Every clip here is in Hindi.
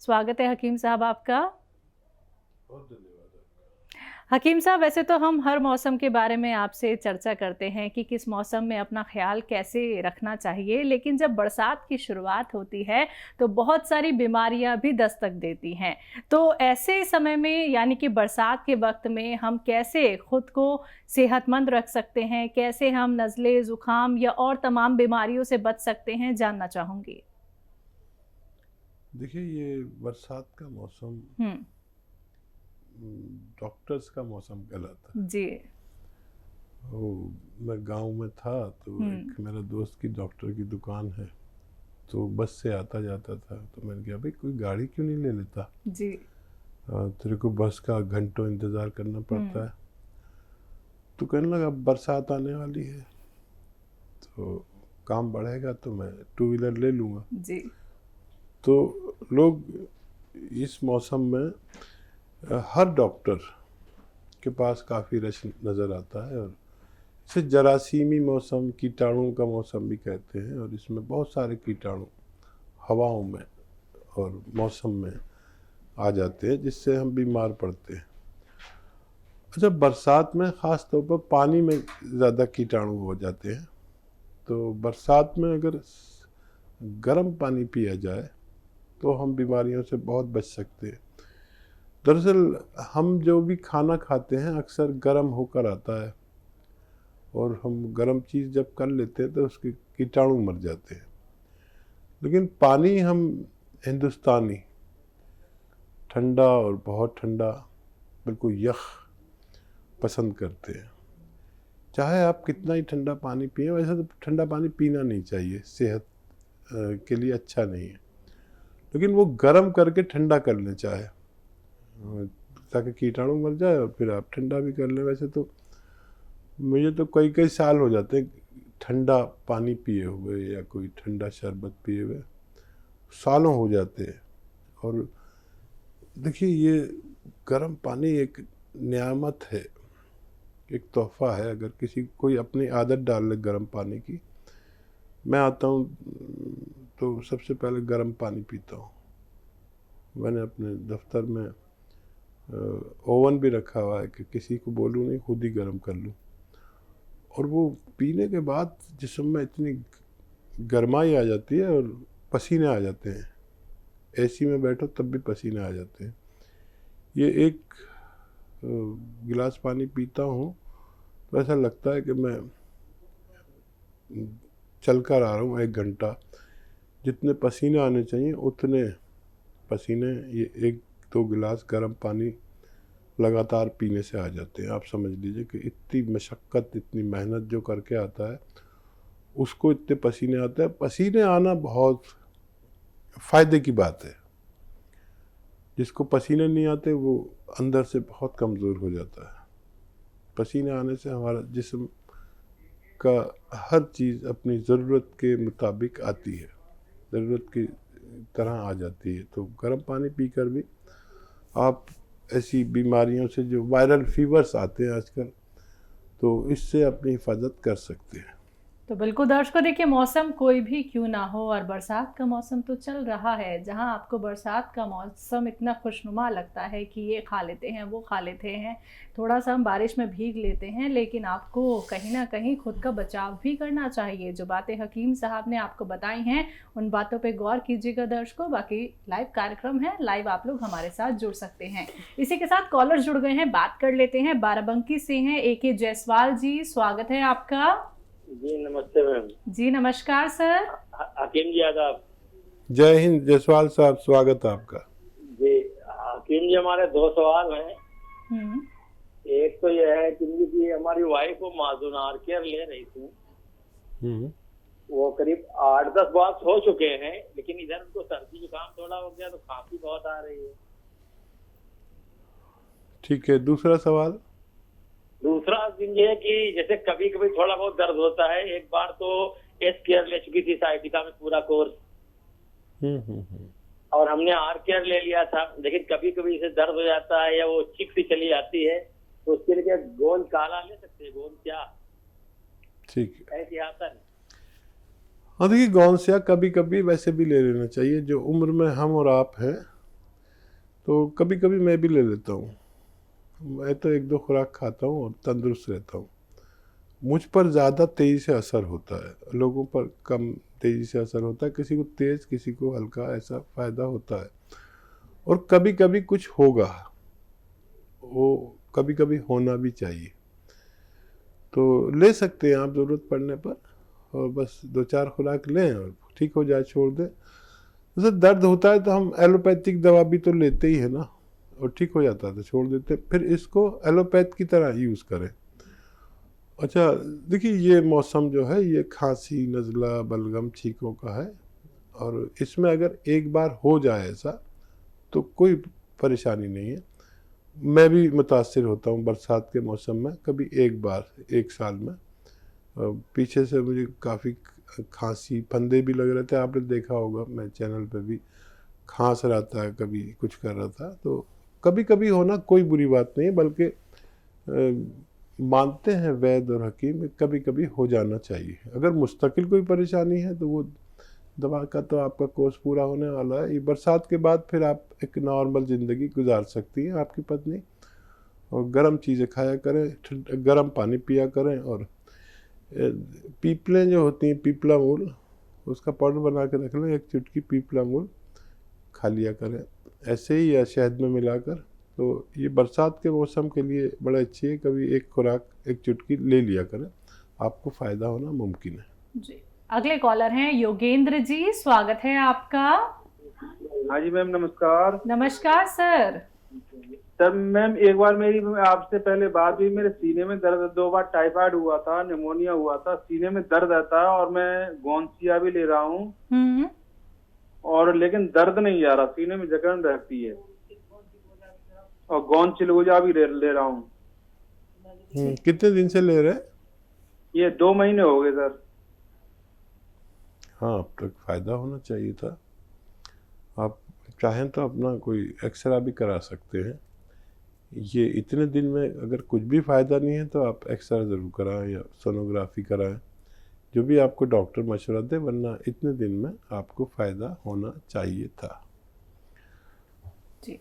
स्वागत है हकीम साहब आपका। बहुत धन्यवाद आपका। हकीम साहब, वैसे तो हम हर मौसम के बारे में आपसे चर्चा करते हैं कि किस मौसम में अपना ख्याल कैसे रखना चाहिए, लेकिन जब बरसात की शुरुआत होती है तो बहुत सारी बीमारियां भी दस्तक देती हैं। तो ऐसे समय में यानी कि बरसात के वक्त में हम कैसे खुद को सेहतमंद रख सकते हैं, कैसे हम नज़ले, ज़ुकाम या और तमाम बीमारियों से बच सकते हैं, जानना चाहूँगी। देखिए, ये बरसात का मौसम डॉक्टर्स का मौसम कहलाता है। जी। वो मैं गांव में था तो एक मेरा दोस्त की डॉक्टर की दुकान है, तो बस से आता जाता था, तो मैंने कहा भाई कोई गाड़ी क्यों नहीं ले लेता, जी। तेरे को बस का घंटों इंतज़ार करना पड़ता है। तो कहने लगा बरसात आने वाली है तो काम बढ़ेगा तो मैं 2 व्हीलर ले लूँगा। जी। तो लोग इस मौसम में हर डॉक्टर के पास काफ़ी रश नज़र आता है, और इसे जरासीमी मौसम, कीटाणुओं का मौसम भी कहते हैं, और इसमें बहुत सारे कीटाणु हवाओं में और मौसम में आ जाते हैं जिससे हम बीमार पड़ते हैं। अच्छा, बरसात में ख़ास तौर पर पानी में ज़्यादा कीटाणु हो जाते हैं, तो बरसात में अगर गर्म पानी पिया जाए तो हम बीमारियों से बहुत बच सकते हैं। दरअसल हम जो भी खाना खाते हैं अक्सर गर्म होकर आता है, और हम गर्म चीज़ जब कर लेते हैं तो उसके कीटाणु मर जाते हैं। लेकिन पानी हम हिंदुस्तानी ठंडा और बहुत ठंडा, बिल्कुल यख पसंद करते हैं। चाहे आप कितना ही ठंडा पानी पिए, वैसे तो ठंडा पानी पीना नहीं चाहिए, सेहत के लिए अच्छा नहीं है, लेकिन वो गर्म करके ठंडा कर लें चाहे, ताकि कीटाणु मर जाए और फिर आप ठंडा भी कर लें। वैसे तो मुझे तो कई कई साल हो जाते हैं ठंडा पानी पिए हुए या कोई ठंडा शरबत पिए हुए, सालों हो जाते हैं। और देखिए, ये गर्म पानी एक नियामत है, एक तोहफा है। अगर किसी कोई अपनी आदत डाल ले गर्म पानी की, मैं आता हूँ तो सबसे पहले गर्म पानी पीता हूँ। मैंने अपने दफ्तर में ओवन भी रखा हुआ है कि किसी को बोलूँ नहीं, खुद ही गर्म कर लूँ, और वो पीने के बाद जिस्म में इतनी गर्माई आ जाती है और पसीने आ जाते हैं। एसी में बैठो तब भी पसीने आ जाते हैं। ये एक गिलास पानी पीता हूँ तो ऐसा लगता है कि मैं चल कर आ रहा हूँ 1 घंटा। जितने पसीने आने चाहिए उतने पसीने ये 1-2 गिलास गर्म पानी लगातार पीने से आ जाते हैं। आप समझ लीजिए कि इतनी मशक्क़त, इतनी मेहनत जो करके आता है उसको इतने पसीने आते हैं। पसीने आना बहुत फ़ायदे की बात है। जिसको पसीने नहीं आते वो अंदर से बहुत कमज़ोर हो जाता है। पसीने आने से हमारा जिस्म का हर चीज़ अपनी ज़रूरत के मुताबिक आती है, ज़रूरत की तरह आ जाती है। तो गर्म पानी पीकर भी आप ऐसी बीमारियों से, जो वायरल फीवर्स आते हैं आजकल, तो इससे अपनी हिफाजत कर सकते हैं। तो बिल्कुल दर्शकों, देखिए मौसम कोई भी क्यों ना हो, और बरसात का मौसम तो चल रहा है, जहां आपको बरसात का मौसम इतना खुशनुमा लगता है कि ये खा लेते हैं, वो खा लेते हैं, थोड़ा सा हम बारिश में भीग लेते हैं, लेकिन आपको कहीं ना कहीं खुद का बचाव भी करना चाहिए। जो बातें हकीम साहब ने आपको बताई हैं उन बातों पर गौर कीजिएगा दर्शकों। बाकी लाइव कार्यक्रम है, लाइव आप लोग हमारे साथ जुड़ सकते हैं। इसी के साथ कॉलर जुड़ गए हैं, बात कर लेते हैं। बाराबंकी से हैं AK जायसवाल जी, स्वागत है आपका। जी नमस्ते मैम। जी नमस्कार सर। हकीम जी आदाब। जय हिंद जायसवाल साहब, स्वागत है आपका। जी हकीम जी, हमारे 2 सवाल हैं। एक तो यह है कि हमारी वाइफ को माजून आर केयर ले रही थी, वो करीब 8-10 बार हो चुके हैं, लेकिन इधर उनको सर्दी जुकाम थोड़ा हो गया तो खांसी बहुत आ रही है। ठीक है, दूसरा सवाल। दूसरा ये है कि जैसे कभी कभी थोड़ा बहुत दर्द होता है। एक बार तो एस केयर ले चुकी थी साइटिका में पूरा कोर्स, और हमने आर केयर ले लिया था, लेकिन कभी कभी इसे दर्द हो जाता है या वो चिक सी चली जाती है, तो उसके लिए गोंद काला ले सकते हैं? गोंद क्या ठीक है, एहतियातन। हाँ देखिए, गौनसिया कभी कभी वैसे भी ले लेना चाहिए। जो उम्र में हम और आप हैं तो कभी कभी मैं भी ले लेता हूँ। मैं तो 1-2 खुराक खाता हूँ और तंदुरुस्त रहता हूँ। मुझ पर ज़्यादा तेज़ी से असर होता है, लोगों पर कम तेज़ी से असर होता है। किसी को तेज़, किसी को हल्का, ऐसा फ़ायदा होता है। और कभी कभी कुछ होगा, वो कभी कभी होना भी चाहिए। तो ले सकते हैं आप ज़रूरत पड़ने पर, और बस 2-4 खुराक लें और ठीक हो जाए, छोड़ दें। जैसे दर्द होता है तो हम एलोपैथिक दवा भी तो लेते ही है ना, और ठीक हो जाता है तो छोड़ देते हैं। फिर इसको एलोपैथ की तरह यूज़ करें। अच्छा देखिए, ये मौसम जो है ये खांसी, नज़ला, बलगम, छींकों का है, और इसमें अगर एक बार हो जाए ऐसा तो कोई परेशानी नहीं है। मैं भी मुतासिर होता हूँ बरसात के मौसम में, कभी एक बार 1 साल में। पीछे से मुझे काफ़ी खांसी, फंदे भी लग रहे थे, आपने देखा होगा, मैं चैनल पे भी खांस रहा था, कभी कुछ कर रहा था। तो कभी कभी होना कोई बुरी बात नहीं है, बल्कि मानते हैं वैद्य और हकीम, कभी कभी हो जाना चाहिए। अगर मुस्तकिल कोई परेशानी है तो वो दवा का तो आपका कोर्स पूरा होने वाला है। ये बरसात के बाद फिर आप एक नॉर्मल ज़िंदगी गुजार सकती हैं आपकी पत्नी। और गर्म चीज़ें खाया करें, गर्म पानी पिया करें, और पीपलें जो होती हैं, पीपला मूल, उसका पाउडर बना के रख लें, 1 चुटकी पीपला मूल खा लिया करें ऐसे ही, या शहद में मिलाकर। तो ये बरसात के मौसम के लिए बड़ा अच्छी है। कभी एक खुराक 1 चुटकी ले लिया करें, आपको फ़ायदा होना मुमकिन है जी। अगले कॉलर हैं योगेंद्र जी, स्वागत है आपका। हाँ जी मैम, नमस्कार। नमस्कार सर। सर मैम, एक बार मेरी आपसे पहले बात हुई, मेरे सीने में दर्द, 2 बार टाइफाइड हुआ था, निमोनिया हुआ था, सीने में दर्द रहता है, और मैं गोंसिया भी ले रहा हूँ, और लेकिन दर्द नहीं जा रहा, सीने में जकड़न रहती है, और गोंद चिलगोजा भी ले रहा हूँ। कितने दिन से ले रहे हैं? ये 2 महीने हो गए सर। हाँ, अब तक फ़ायदा होना चाहिए था। आप चाहें तो अपना कोई एक्सरा भी करा सकते हैं। ये इतने दिन में अगर कुछ भी फ़ायदा नहीं है तो आप एक्सरा ज़रूर कराएं या सोनोग्राफी कराएं, जो भी आपको डॉक्टर मशवरा दे, वरना इतने दिन में आपको फ़ायदा होना चाहिए था। जी,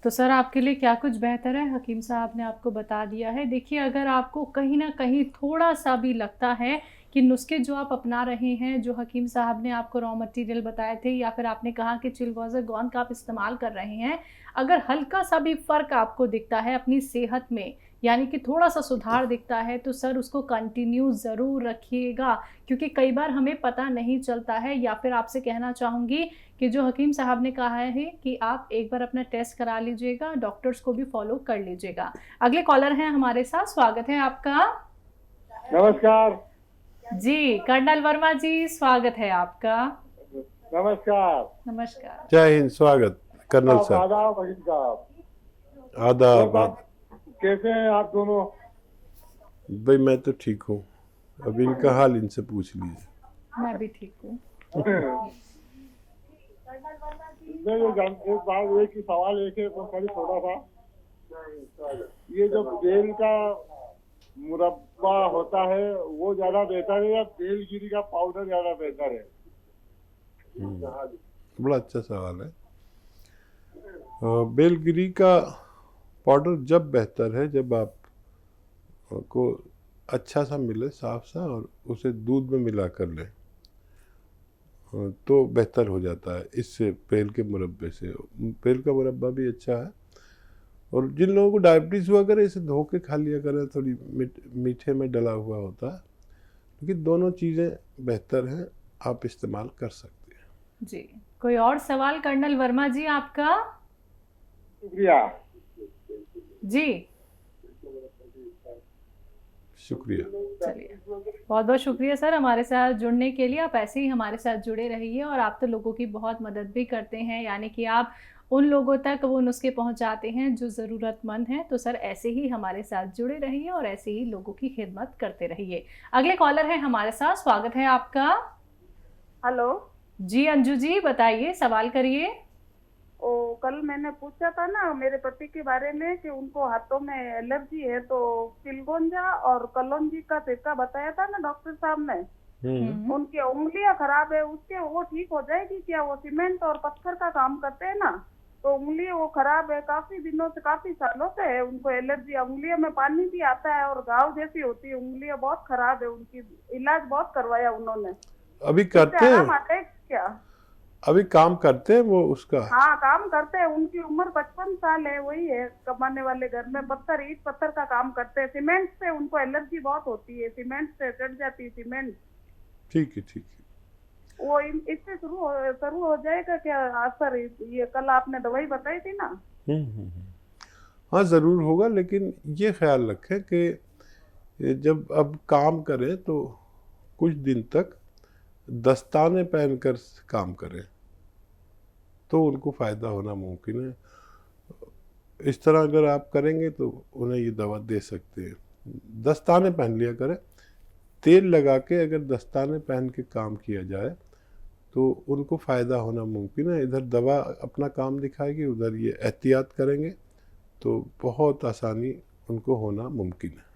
तो सर आपके लिए क्या कुछ बेहतर है, हकीम साहब ने आपको बता दिया है। देखिए, अगर आपको कहीं ना कहीं थोड़ा सा भी लगता है कि नुस्खे जो आप अपना रहे हैं, जो हकीम साहब ने आपको रॉ मटेरियल बताए थे, या फिर आपने कहा कि चिलगोज़ा गोंद का आप इस्तेमाल कर रहे हैं, अगर हल्का सा भी फ़र्क आपको दिखता है अपनी सेहत में, यानी कि थोड़ा सा सुधार दिखता है, तो सर उसको कंटिन्यू ज़रूर रखिएगा, क्योंकि कई बार हमें पता नहीं चलता है। या फिर आपसे कहना चाहूँगी कि जो हकीम साहब ने कहा है कि आप एक बार अपना टेस्ट करा लीजिएगा, डॉक्टर्स को भी फॉलो कर लीजिएगा। अगले कॉलर हैं हमारे साथ, स्वागत है आपका। नमस्कार जी, कर्नल वर्मा जी, स्वागत है आपका। नमस्कार। नमस्कार। जय हिंद, स्वागत कर्नल साहब। आदाब हकीम साहब। आदाब। कैसे हैं आप दोनों? भाई मैं तो ठीक हूँ, अब इनका हाल इनसे पूछ लीजिए। मैं भी ठीक हूँ। एक ही सवाल है, थोड़ा सा, ये जो बेल का मुरब्बा होता है वो ज्यादा बेहतर है, या बेलगिरी का पाउडर ज्यादा बेहतर है? बड़ा अच्छा सवाल है। बेलगिरी का पाउडर जब बेहतर है जब आप को अच्छा सा मिले, साफ सा, और उसे दूध में मिला कर लें, तो बेहतर हो जाता है इससे, बेल के मुरब्बे से। बेल का मुरब्बा भी अच्छा है। और जिन लोगों को डायबिटीज़ हुआ करे, इसे धो के खा लिया करें, थोड़ी मीठे में डला हुआ होता है, क्योंकि दोनों चीज़ें बेहतर हैं, आप इस्तेमाल कर सकते हैं। जी, कोई और सवाल कर्नल वर्मा जी आपका? शुक्रिया जी, शुक्रिया। चलिए, बहुत बहुत शुक्रिया सर हमारे साथ जुड़ने के लिए। आप ऐसे ही हमारे साथ जुड़े रहिए, और आप तो लोगों की बहुत मदद भी करते हैं, यानी कि आप उन लोगों तक वो नुस्खे पहुंचाते हैं जो ज़रूरतमंद हैं। तो सर ऐसे ही हमारे साथ जुड़े रहिए और ऐसे ही लोगों की खिदमत करते रहिए। अगले कॉलर है हमारे साथ, स्वागत है आपका। हेलो जी अंजू जी, बताइए, सवाल करिए। कल मैंने पूछा था ना मेरे पति के बारे में कि उनको हाथों में एलर्जी है, तो चिलगोंजा और कलौंजी का टीका बताया था ना डॉक्टर साहब ने। उनकी उंगलियां खराब है, उसके वो ठीक हो जाएगी क्या? वो सीमेंट और पत्थर का काम करते हैं ना, तो तो उंगली वो खराब है, काफी दिनों से, काफी सालों से है उनको एलर्जी। उंगलियों में पानी भी आता है और घाव जैसी होती है, उंगलियां बहुत खराब है उनकी। इलाज बहुत करवाया उन्होंने। अभी करते हैं? आराम आता है क्या? अभी काम करते हैं वो उसका? हाँ काम करते हैं। उनकी उम्र 55 साल है। वही है कमाने वाले, घर में पत्थर, ईट पत्थर का काम करते हैं। सीमेंट से उनको एलर्जी बहुत होती है, सीमेंट से चढ़ जाती है सीमेंट। ठीक है ठीक है। वो इससे शुरू हो जाएगा क्या असर? ये कल आपने दवाई बताई थी ना। हाँ ज़रूर होगा, लेकिन ये ख्याल रखें कि जब अब काम करें तो कुछ दिन तक दस्ताने पहनकर काम करें तो उनको फ़ायदा होना मुमकिन है। इस तरह अगर आप करेंगे तो उन्हें ये दवा दे सकते हैं। दस्ताने पहन लिया करें, तेल लगा के अगर दस्ताने पहन के काम किया जाए तो उनको फ़ायदा होना मुमकिन है। इधर दवा अपना काम दिखाएगी, उधर ये एहतियात करेंगे तो बहुत आसानी उनको होना मुमकिन है।